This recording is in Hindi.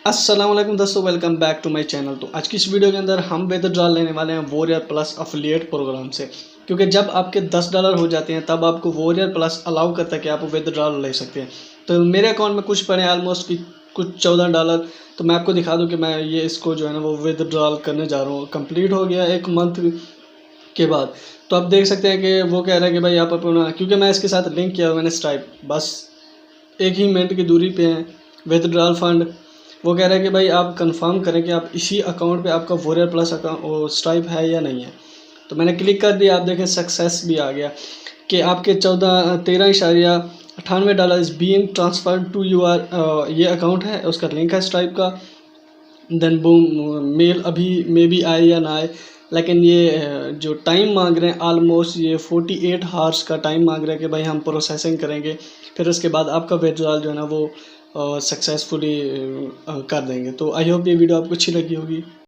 अस्सलाम वालेकुम दोस्तों, welcome back to my channel. तो आज की इस वीडियो के अंदर हम विथड्रॉल लेने वाले हैं वॉरियर प्लस अफिलिएट प्रोग्राम से, क्योंकि जब आपके $10 हो जाते हैं तब आपको वॉरियर प्लस अलाउ करता है कि आप विथड्रॉल ले सकते हैं। तो मेरे अकाउंट में कुछ पड़े ऑलमोस्ट कि कुछ $14। तो मैं आपको दिखा दूं कि मैं ये इसको जो है ना वो विथड्रॉल करने जा रहा हूँ। कंप्लीट हो गया 1 मंथ के बाद। तो आप देख सकते हैं कि वो कह रहा है कि भाई आप अपना, क्योंकि मैं इसके साथ लिंक किया हुआ मैंने स्ट्राइप, बस 1 ही मिनट की दूरी पे हैं विथड्रॉल फंड। वो कह रहा है कि भाई आप कंफर्म करें कि आप इसी अकाउंट पे आपका वॉरियर प्लस अकाउंट स्ट्राइप है या नहीं है। तो मैंने क्लिक कर दिया, आप देखें सक्सेस भी आ गया कि आपके 13.98 is being transferred to your, ये अकाउंट है, उसका लिंक है स्ट्राइप का। देन बूम, मेल अभी मे बी आए या ना आए, लेकिन ये जो टाइम मांग रहे हैं ऑलमोस्ट ये 48 हार्स का टाइम मांग रहे हैं कि भाई हम प्रोसेसिंग करेंगे, फिर उसके बाद आपका विड्रॉल जो है ना वो सक्सेसफुली कर देंगे। तो आई होप ये वीडियो आपको अच्छी लगी होगी।